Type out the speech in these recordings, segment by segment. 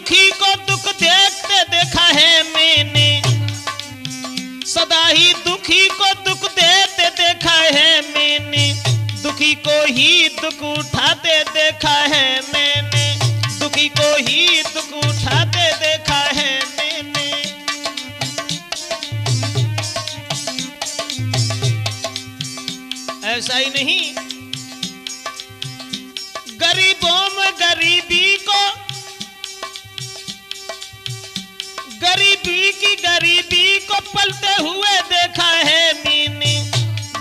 दुखी को दुख देखते देखा है मैंने, सदा ही दुखी को दुख देते देखा है मैंने, दुखी को ही दुख उठाते देखा है मैंने, दुखी को ही दुख उठाते देखा है मैंने। ऐसा ही नहीं, गरीबों में गरीबी को, गरीबी को पलते हुए देखा है मैंने,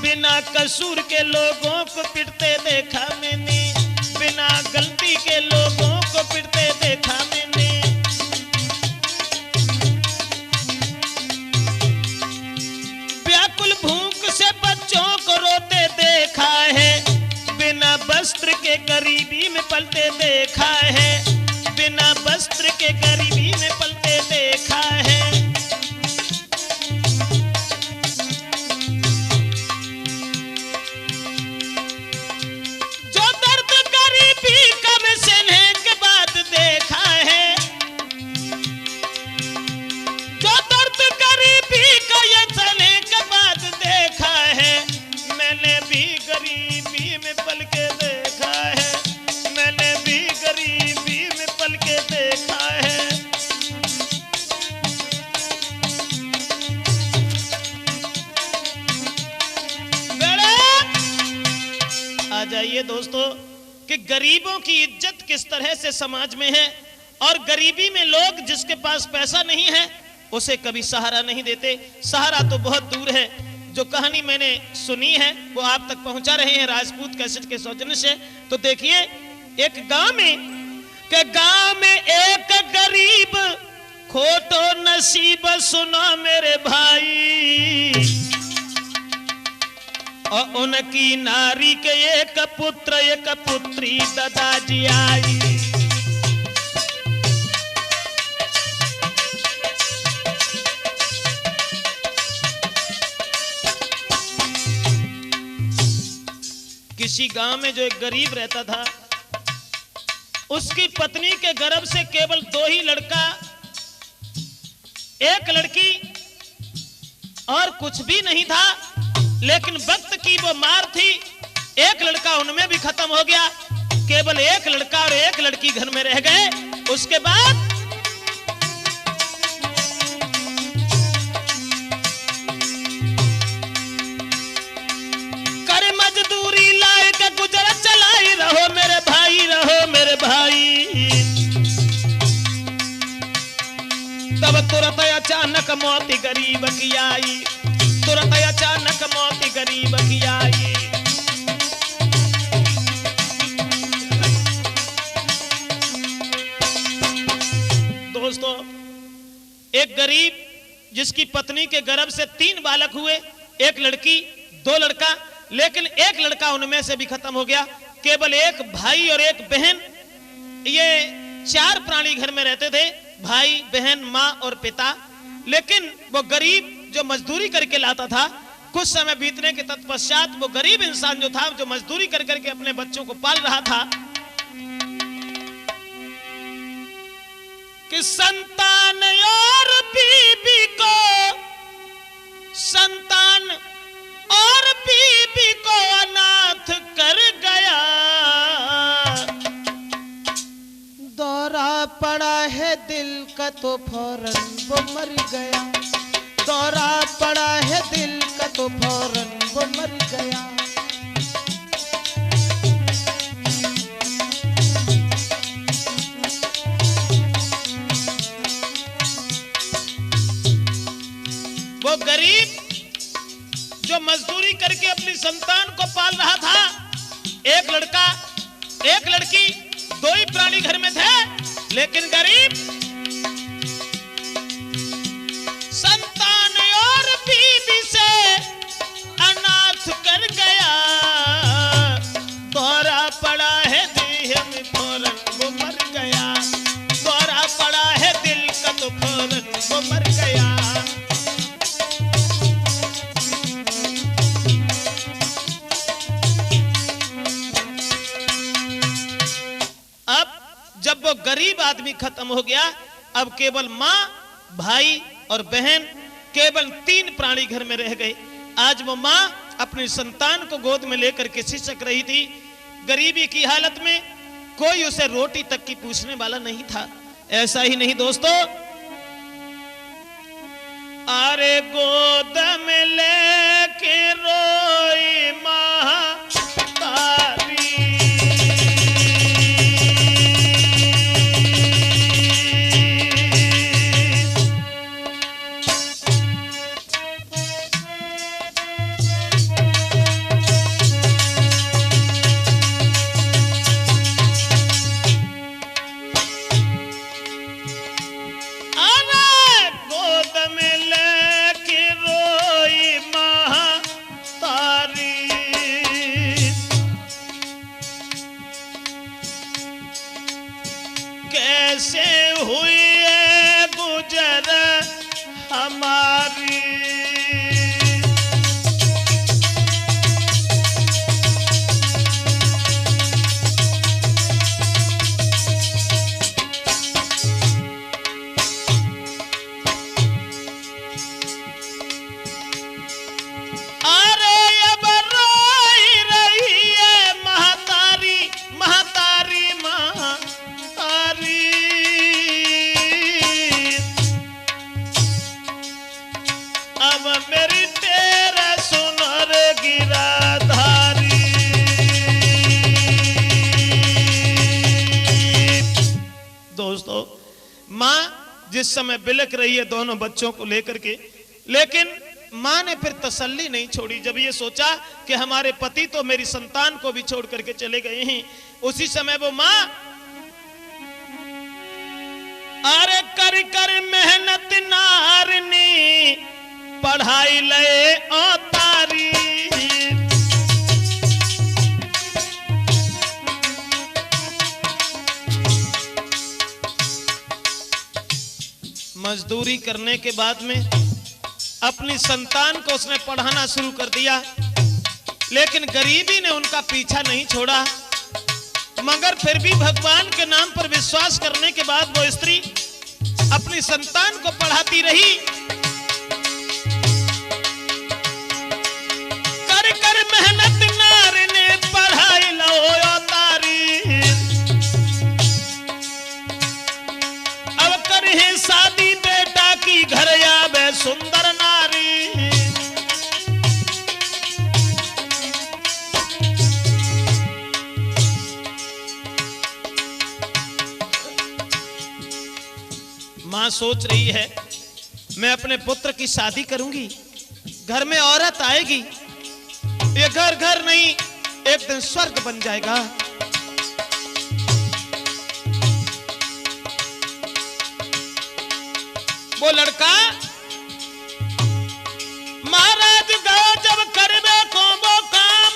बिना कसूर के लोगों को पिटते देखा मैंने, बिना गलती के लोगों को पिटते देखा मैंने। व्याकुल भूख से बच्चों को रोते देखा है, बिना वस्त्र के गरीबी में पलते देखा है, बिना वस्त्र के गरीबी में पलते देखा है। जो दर्द गरीबी कम सहने के बाद देखा है, जो दर्द गरीबी का ये सहने के बाद देखा है, मैंने भी गरीबी में पल के देखा है, मैंने भी गरीबी में पल के देखा है। आ जाइए दोस्तों कि गरीबों की इज्जत किस तरह से समाज में है, और गरीबी में लोग जिसके पास पैसा नहीं है उसे कभी सहारा नहीं देते। सहारा तो बहुत दूर है। जो कहानी मैंने सुनी है वो आप तक पहुंचा रहे हैं राजपूत कैसेट के सौजन्य से। तो देखिए, एक गांव में एक गरीब खोटो नसीब सुनो मेरे भाई, और उनकी नारी के एक पुत्र एक पुत्री दादाजी आई। किसी गांव में जो एक गरीब रहता था, उसकी पत्नी के गर्भ से केवल 2 ही लड़का, एक लड़की और कुछ भी नहीं था। लेकिन वक्त की वो मार थी, एक लड़का उनमें भी खत्म हो गया, केवल एक लड़का और एक लड़की घर में रह गए। उसके बाद कर मजदूरी लाए का गुजर चलाई रहो मेरे भाई, रहो मेरे भाई। तब तुरंत अचानक मौत गरीब की आई, तुरंत अचानक मौत गरीब की आई। दोस्तों, एक गरीब जिसकी पत्नी के गर्भ से 3 बालक हुए, एक लड़की 2 लड़का, लेकिन एक लड़का उनमें से भी खत्म हो गया। केवल एक भाई और एक बहन, ये 4 प्राणी घर में रहते थे, भाई बहन माँ और पिता। लेकिन वो गरीब जो मजदूरी करके लाता था, कुछ समय बीतने के तत्पश्चात वो गरीब इंसान जो था, जो मजदूरी कर करके अपने बच्चों को पाल रहा था, कि संतान और बीबी को, संतान और बीबी को अनाथ कर गया। दौरा पड़ा है दिल का तो फौरन वो मर गया, दौरा पड़ा है दिल का तो फौरन वो मर गया। वो गरीब जो मजदूरी करके अपनी संतान को पाल रहा था, एक लड़का एक लड़की, 2 ही प्राणी घर में थे, लेकिन गरीब संतान और बीबी से अनाथ कर गया। दौरा पड़ा है देह में फौरन वो मर गया, दौरा पड़ा है दिल का तो फौरन वो मर गया। वो गरीब आदमी खत्म हो गया, अब केवल माँ, भाई और बहन, केवल 3 प्राणी घर में रह गए। आज वो माँ अपने संतान को गोद में लेकर के सिसक रही थी। गरीबी की हालत में कोई उसे रोटी तक की पूछने वाला नहीं था। ऐसा ही नहीं दोस्तों, अरे गोद में लेके रोई माँ तारी, कैसे हुई है गुजर हमारी। अरे अब रोई रही है महतारी, महतारी महतारी। अब मेरी तेरा सुनर गिराधारी। दोस्तों, माँ जिस समय बिलख रही है दोनों बच्चों को लेकर के, लेकिन माँ ने फिर तसल्ली नहीं छोड़ी। जब ये सोचा कि हमारे पति तो मेरी संतान को भी छोड़ करके चले गए हैं, उसी समय वो माँ अरे कर कर मेहनत नारनी पढ़ाई ले औतारी। मजदूरी करने के बाद में अपनी संतान को उसने पढ़ाना शुरू कर दिया, लेकिन गरीबी ने उनका पीछा नहीं छोड़ा। मगर फिर भी भगवान के नाम पर विश्वास करने के बाद वो स्त्री अपनी संतान को पढ़ाती रही। कर कर मेहनत नार ने पढ़ाई लो तारी। अब कर है शादी बेटा की घर आवे सुंदर नारी। मां सोच रही है मैं अपने पुत्र की शादी करूंगी, घर में औरत आएगी, ये घर घर नहीं एक दिन स्वर्ग बन जाएगा। वो लड़का महाराज गौ जब करबे को वो काम,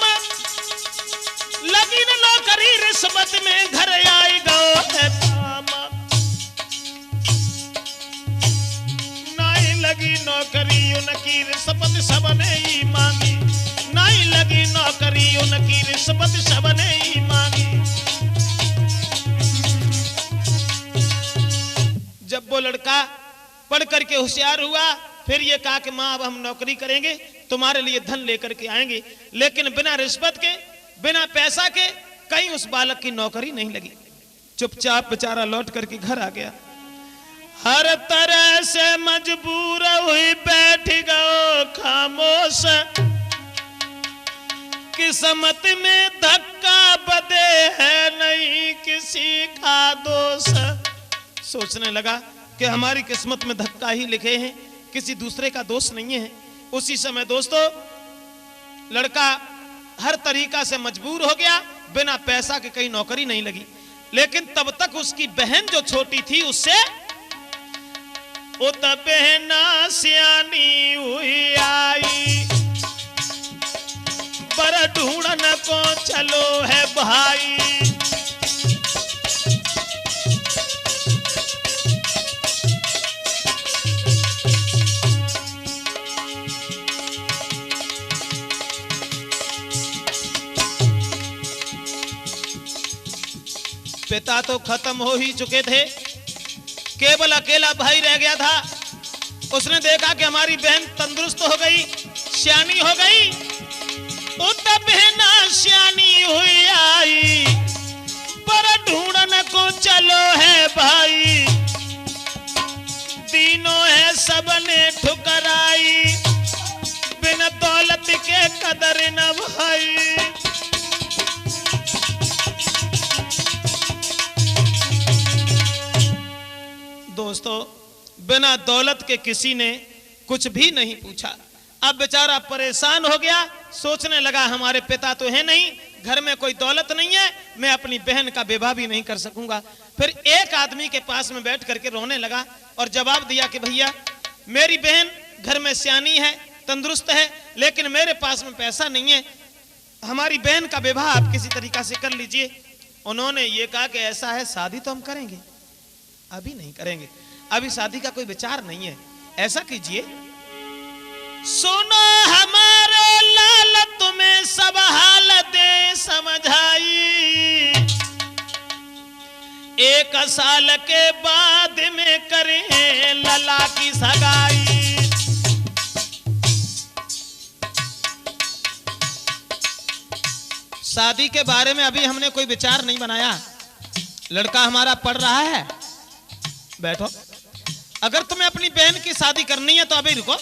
लगी न नौकरी रिश्वत में घर आई गौ है काम। नहीं लगी नौकरी उनकी रिश्वत सबने ही मांगी, नहीं लगी नौकरी उनकी रिश्वत सबने ही मांगी। जब वो लड़का पढ़ करके होशियार हुआ, फिर ये कहा कि माँ अब हम नौकरी करेंगे, तुम्हारे लिए धन लेकर के आएंगे। लेकिन बिना रिश्वत के, बिना पैसा के कहीं उस बालक की नौकरी नहीं लगी। चुपचाप बेचारा लौट करके घर आ गया। हर तरह से मजबूर हुई बैठ गओ खामोश, किस्मत में धक्का बदे है नहीं किसी का दोष। सोचने लगा कि हमारी किस्मत में धक्का ही लिखे हैं, किसी दूसरे का दोष नहीं है। उसी समय दोस्तों लड़का हर तरीका से मजबूर हो गया, बिना पैसा के कहीं नौकरी नहीं लगी। लेकिन तब तक उसकी बहन जो छोटी थी उससे वो तब बहना सियानी हुई आई, पर ढूंढन को चलो है भाई। पिता तो खत्म हो ही चुके थे, केवल अकेला भाई रह गया था। उसने देखा कि हमारी बहन तंदुरुस्त हो गई, सियानी हो गई। उत बहना सियानी हुई आई, पर ढूंढन को चलो है भाई। तीनों है सबने ठुकराई, बिन दौलत के कदर न भाई। दोस्तों, बिना दौलत के किसी ने कुछ भी नहीं पूछा। अब बेचारा परेशान हो गया, सोचने लगा हमारे पिता तो है नहीं, घर में कोई दौलत नहीं है, मैं अपनी बहन का विवाह भी नहीं कर सकूंगा। फिर एक आदमी के पास में बैठ करके रोने लगा और जवाब दिया कि भैया, मेरी बहन घर में सियानी है, तंदुरुस्त है, लेकिन मेरे पास में पैसा नहीं है, हमारी बहन का विवाह आप किसी तरीका से कर लीजिए। उन्होंने ये कहा कि ऐसा है, शादी तो हम करेंगे, अभी नहीं करेंगे, अभी शादी का कोई विचार नहीं है। ऐसा कीजिए, सुनो हमारे लाल तुम्हें सब हालतें समझाई, 1 साल के बाद में करें लला की सगाई। शादी के बारे में अभी हमने कोई विचार नहीं बनाया, लड़का हमारा पढ़ रहा है। बैठो, अगर तुम्हें अपनी बहन की शादी करनी है तो अभी रुको,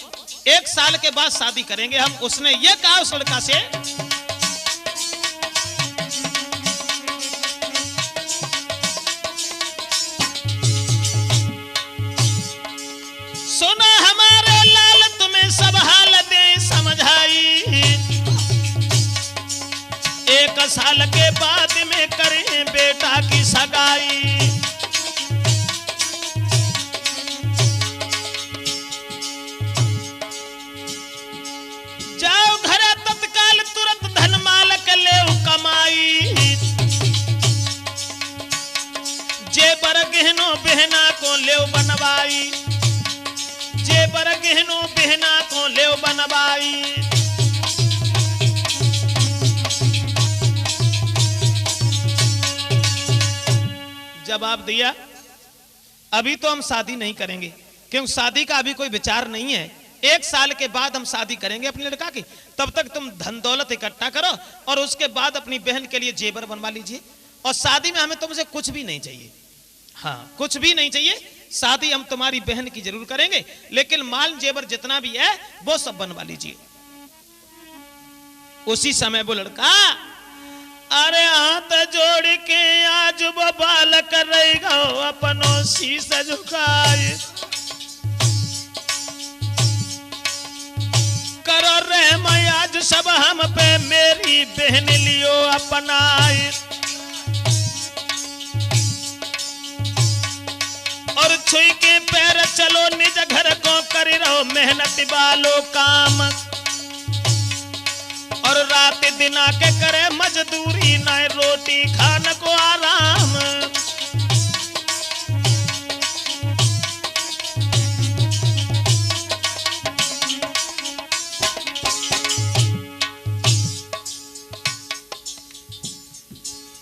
1 साल के बाद शादी करेंगे हम। उसने ये कहा उस लड़का से। सुना हमारे लाल तुम्हें सब हालतें समझाई, 1 साल के बाद में करें बेटा की सगाई। जाओ घर तत्काल तुरंत धन माल के ले कमाई, जेबर गहनो बहना को ले बनवाई, जेबर गहनो बहना को ले बनवाई। जवाब दिया, अभी तो हम शादी नहीं करेंगे, क्योंकि शादी का अभी कोई विचार नहीं है। 1 साल के बाद हम शादी करेंगे अपने लड़का की, तब तक तुम धन दौलत इकट्ठा करो और उसके बाद अपनी बहन के लिए जेबर बनवा लीजिए। और शादी में हमें तुमसे कुछ भी नहीं चाहिए, हाँ कुछ भी नहीं चाहिए। शादी हम तुम्हारी बहन की जरूर करेंगे, लेकिन माल जेबर जितना भी है वो सब बनवा लीजिए। उसी समय वो लड़का, अरे हाथ जोड़ के आज वो बालक रहेगा अपनों शीश झुकाए, करो रहम आज सब हम पे मेरी बहन लियो अपनाए। और छुई के पैर चलो निज घर को कर रहो मेहनत वालो काम, और रात दिन आके करे मजदूरी ना रोटी खाने को आराम।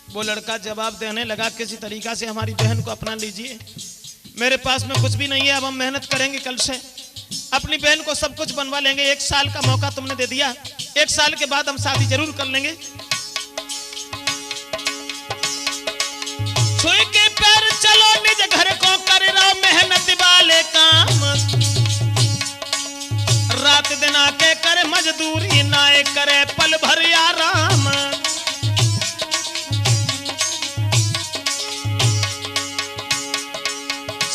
वो लड़का जवाब देने लगा, किसी तरीका से हमारी बहन को अपना लीजिए, मेरे पास में कुछ भी नहीं है, अब हम मेहनत करेंगे, कल से अपनी बहन को सब कुछ बनवा लेंगे। 1 साल का मौका तुमने दे दिया, 1 साल के बाद हम शादी जरूर कर लेंगे। छुई के पैर चलो निज घर को कर रहो मेहनत वाले काम, रात दिन आके करे मजदूरी ना करे पल भर आराम।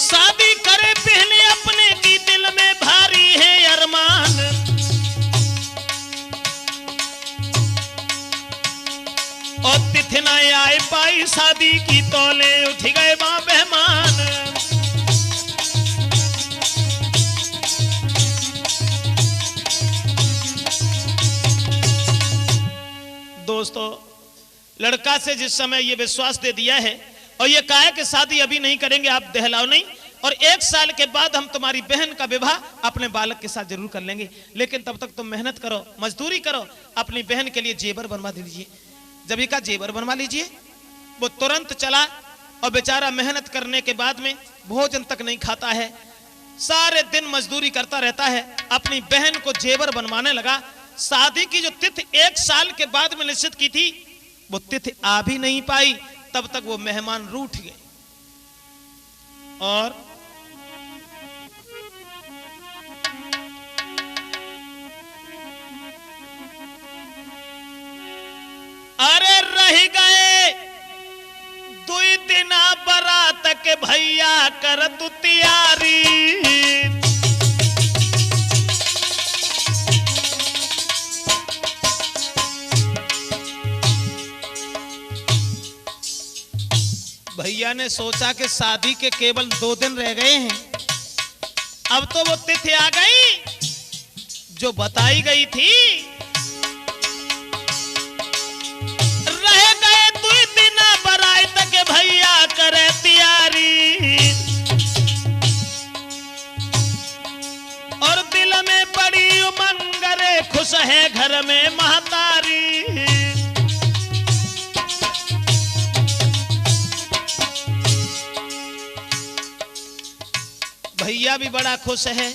शादी करे पहले अपने की दिल में भारी है अरमान, और तिथि न आए पाई शादी की तौले उठ गए मां मेहमान। दोस्तों, लड़का से जिस समय ये विश्वास दे दिया है और ये कहा है कि शादी अभी नहीं करेंगे, आप दहलाओ नहीं, और 1 साल के बाद हम तुम्हारी बहन का विवाह अपने बालक के साथ जरूर कर लेंगे, लेकिन तब तक तुम मेहनत करो, मजदूरी करो, अपनी बहन के लिए जेबर बनवा दीजिए। जब का जेबर बनवा लीजिए। वो तुरंत चला और बेचारा मेहनत करने के बाद में भोजन तक नहीं खाता है, सारे दिन मजदूरी करता रहता है। अपनी बहन को जेवर बनवाने लगा। शादी की जो तिथि 1 साल के बाद में निश्चित की थी, वो तिथि आ भी नहीं पाई, तब तक वो मेहमान रूठ गए। और अरे रह गए 2 दिन बारात के भैया कर तू तैयारी। भैया ने सोचा कि शादी के केवल 2 दिन रह गए हैं, अब तो वो तिथि आ गई जो बताई गई थी। रह गए 2 दिन बारात के भैया करे तैयारी, और दिल में बड़ी उमंग रे खुश है घर में महतारी। भैया भी बड़ा खुश है,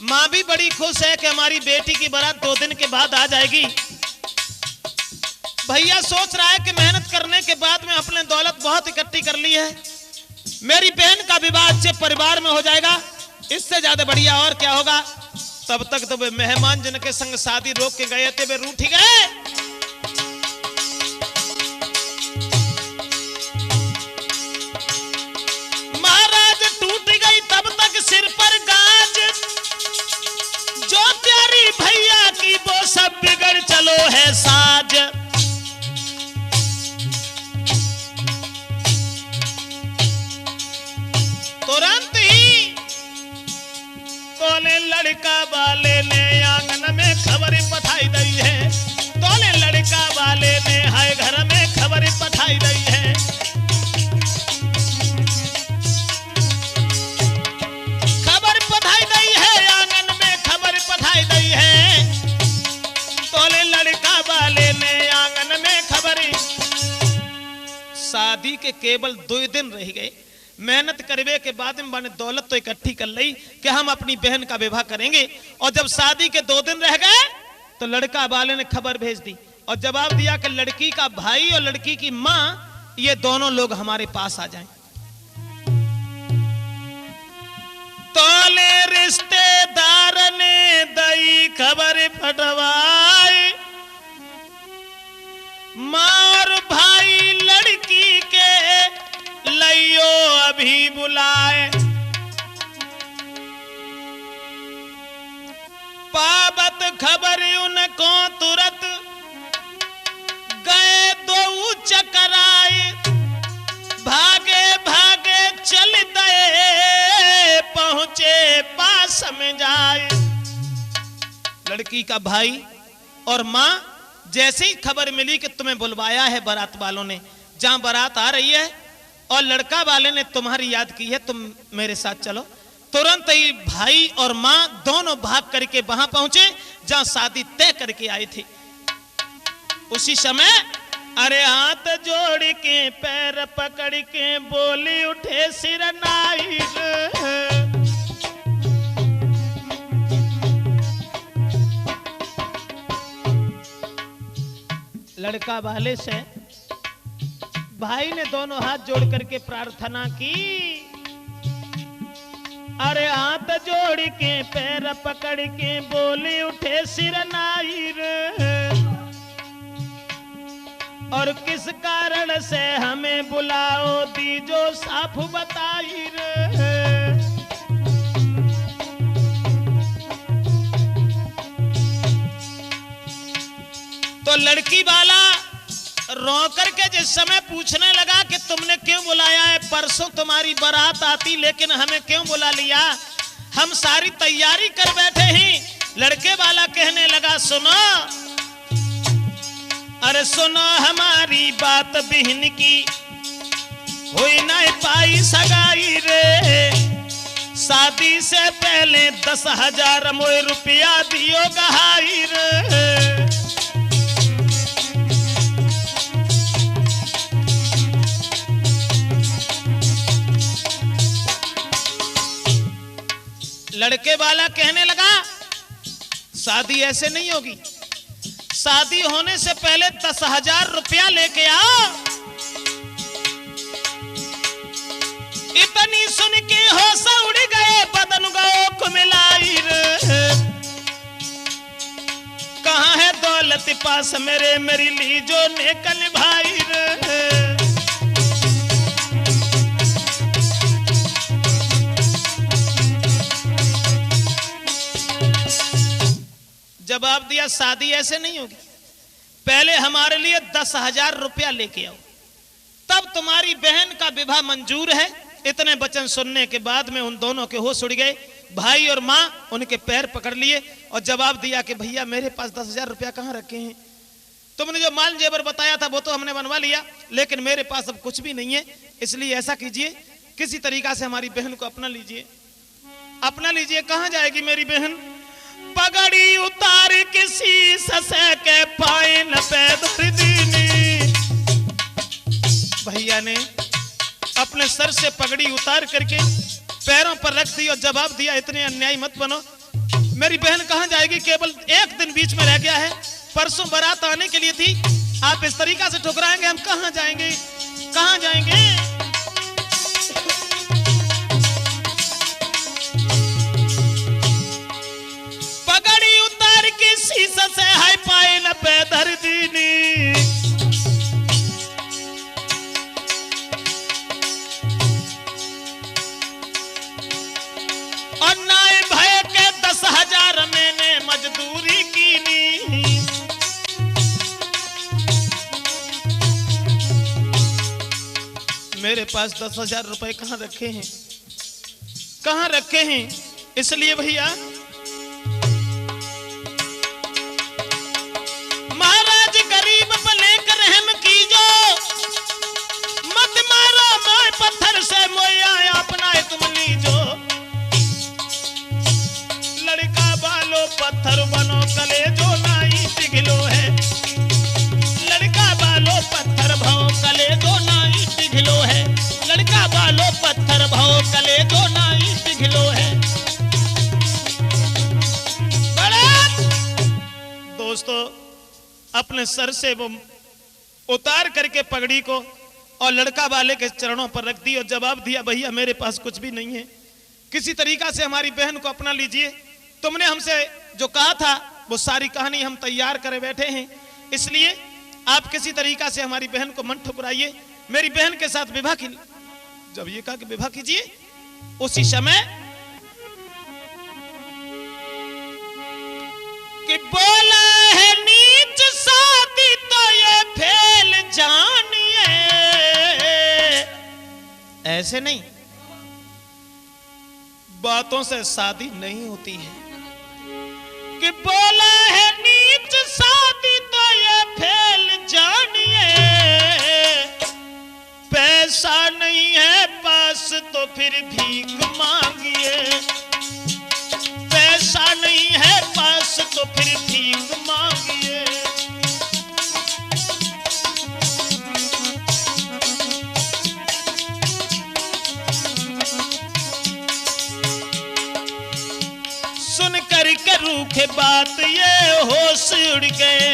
मां भी बड़ी खुश है कि हमारी बेटी की बारात 2 दिन के बाद आ जाएगी। भैया सोच रहा है कि मेहनत करने के बाद में अपने दौलत बहुत इकट्ठी कर ली है, मेरी बहन का विवाह अच्छे परिवार में हो जाएगा, इससे ज्यादा बढ़िया और क्या होगा। तब तक तो वे मेहमान जिनके संग शादी रोक के गए थे वे रूठ ही गए। सिर पर गाज जो प्यारी भैया की वो सब बिगड़ चलो है साज। तुरंत ही तोले लड़का वाले ने आंगन में खबर पठाई दी है, तोले लड़का वाले ने हाय घर में खबर पठाई दी है। शादी के केवल 2 दिन रह गए, मेहनत करवे के बाद में मैंने दौलत तो इकट्ठी कर ली कि हम अपनी बहन का विवाह करेंगे। और जब शादी के 2 दिन रह गए तो लड़का वाले ने खबर भेज दी और जवाब दिया कि लड़की का भाई और लड़की की मां ये दोनों लोग हमारे पास आ जाएं। तोले रिश्तेदार ने दई खबर फटवाई, मां और भाई लड़की के लइयो अभी बुलाए। पावत खबर उनको तुरंत गए 2 चकराए, भागे भागे चल गए पहुंचे पास में जाए। लड़की का भाई और मां जैसे ही खबर मिली कि तुम्हें बुलवाया है बारात वालों ने, जहां बारात आ रही है और लड़का वाले ने तुम्हारी याद की है, तुम मेरे साथ चलो। तुरंत ही भाई और मां दोनों भाग करके वहां पहुंचे जहां शादी तय करके आई थी। उसी समय अरे हाथ जोड़ के पैर पकड़ के बोली उठे सिरनाई। लड़का वाले से भाई ने दोनों हाथ जोड़ करके प्रार्थना की, अरे हाथ जोड़ के पैर पकड़ के बोली उठे सिरनाई रे, और किस कारण से हमें बुलाओ दीजो साफ बताई रे। तो लड़की वाला रो करके जिस समय पूछने लगा कि तुमने क्यों बुलाया है, परसों तुम्हारी बारात आती लेकिन हमें क्यों बुला लिया, हम सारी तैयारी कर बैठे ही। लड़के वाला कहने लगा सुनो, अरे सुनो हमारी बात बहन की हुई ना पाई सगाई रे, शादी से पहले 10,000 मोए रुपया दियो गहाई रे। लड़के वाला कहने लगा शादी ऐसे नहीं होगी, शादी होने से पहले 10,000 रुपया लेके आओ। इतनी सुन के होश उड़ गए, बदन गो कुमिलाई रे। कहाँ है दौलत पास मेरे, मेरी लीजो नेकल भाई रे। जवाब दिया शादी ऐसे नहीं होगी, पहले हमारे लिए 10,000 रुपया लेके आओ, तब तुम्हारी बहन का विवाह मंजूर है। इतने वचन सुनने के बाद में उन दोनों के होश उड़ गए। भाई और माँ उनके पैर पकड़ लिए और जवाब दिया कि भैया मेरे पास 10,000 रुपया कहाँ रखे हैं, तुमने जो माल जेवर बताया था वो तो हमने बनवा लिया, लेकिन मेरे पास अब कुछ भी नहीं है। इसलिए ऐसा कीजिए, किसी तरीका से हमारी बहन को अपना लीजिए, अपना लीजिए। कहाँ जाएगी मेरी बहन? पगड़ी उतार किसी ससे के पाए न पैदीनी। भैया ने अपने सर से पगड़ी उतार करके पैरों पर रख दी और जवाब दिया इतने अन्यायी मत बनो। मेरी बहन कहाँ जाएगी? केवल एक दिन बीच में रह गया है, परसों बारात आने के लिए थी, आप इस तरीका से ठुकराएंगे, हम कहाँ जाएंगे, कहाँ जाएंगे? पगड़ी उतार के शीशा से हाय पाए न पैदर दीनी। और नाए भय के 10,000 मैंने मजदूरी की नी। मेरे पास 10,000 रुपए कहाँ रखे हैं, कहाँ रखे हैं? इसलिए भैया महाराज गरीब पर लेकर रहम कीजो, मत मारो मोय पत्थर से मोया अपना तुम लीजो। लड़का बालो पत्थर बनो कले जो नाई पिघलो है, लड़का बालो पत्थर भाव कले जो नाई पिघलो है, लड़का बालो पत्थर भाव कले जो नाई पिघलो है। दोस्तों अपने सर से वो उतार करके पगड़ी को और लड़का वाले के चरणों पर रख दी और जवाब दिया भैया मेरे पास कुछ भी नहीं है, किसी तरीका से हमारी बहन को अपना लीजिए। तुमने हमसे जो कहा था वो सारी कहानी हम तैयार करे बैठे हैं, इसलिए आप किसी तरीका से हमारी बहन को मन ठुकराइए, मेरी बहन के साथ विवाह की। जब ये कहा कि विवाह कीजिए, उसी समय कि बोला है नीच शादी तो ये फेल जानिए। ऐसे नहीं, बातों से शादी नहीं होती है। कि बोला है नीच शादी तो ये फेल जानिए। पैसा नहीं है पास तो फिर भीख मांगिए, पैसा नहीं है पास तो फिर भीख मांगिए। सुन कर के रूखे बात ये होश उड़ गए,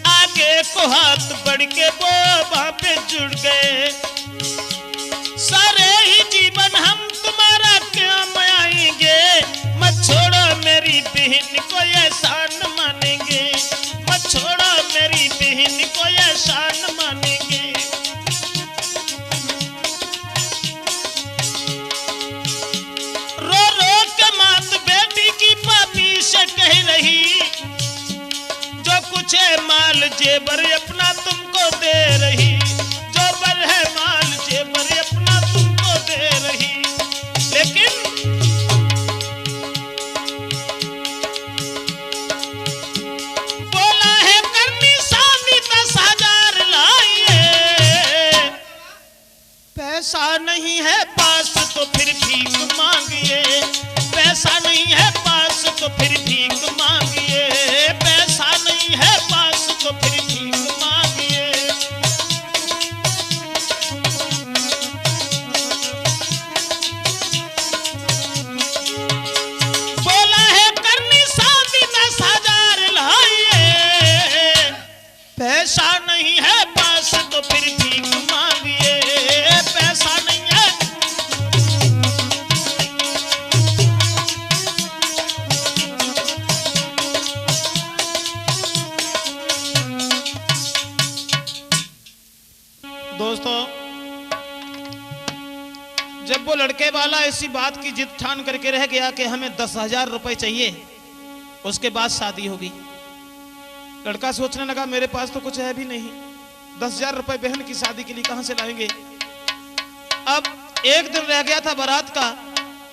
आगे को हाथ बढ़ के वो वहां पे जुड़ गए। सारे ही जीवन हम तुम्हारा काम आएंगे, मत छोड़ो मेरी बहन को एहसान मानेंगे, मत छोड़ो मेरी बहन को एहसान मानेंगे। रो रो के मात बेटी की पापी से कह रही, जो कुछ है माल जेबर अपना तुमको दे रही, जो बर है माल जेबर अपना तुमको दे रही। लेकिन बोला है करनी शादी 10,000 लाइए, पैसा नहीं है पास तो फिर भीख मांगिए, पैसा नहीं है पास तो फिर भीख मांगिए, पैसा नहीं है पास तो फिर भीख मांगिए। दोस्तों, जब वो लड़के वाला ऐसी बात की जिद ठान करके रह गया कि हमें 10,000 रुपए चाहिए, उसके बाद शादी होगी। लड़का सोचने लगा मेरे पास तो कुछ है भी नहीं, 10,000 रुपए बहन की शादी के लिए कहां से लाएंगे। अब एक दिन रह गया था बारात का,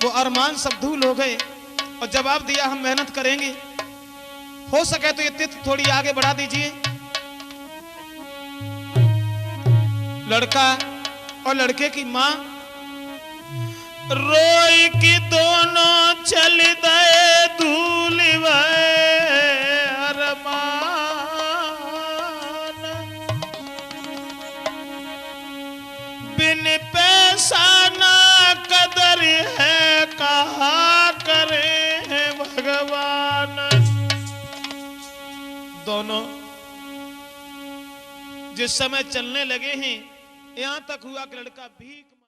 वो अरमान सब धूल हो गए और जवाब दिया हम मेहनत करेंगे, हो सके तो ये तिथि थोड़ी आगे बढ़ा दीजिए। लड़का और लड़के की मां रोई कि दोनों चल गए धूल अरमान, बिन पैसा ना कदर है कहा करे भगवान। दोनों जिस समय चलने लगे हैं, यहां तक हुआ कि लड़का भीख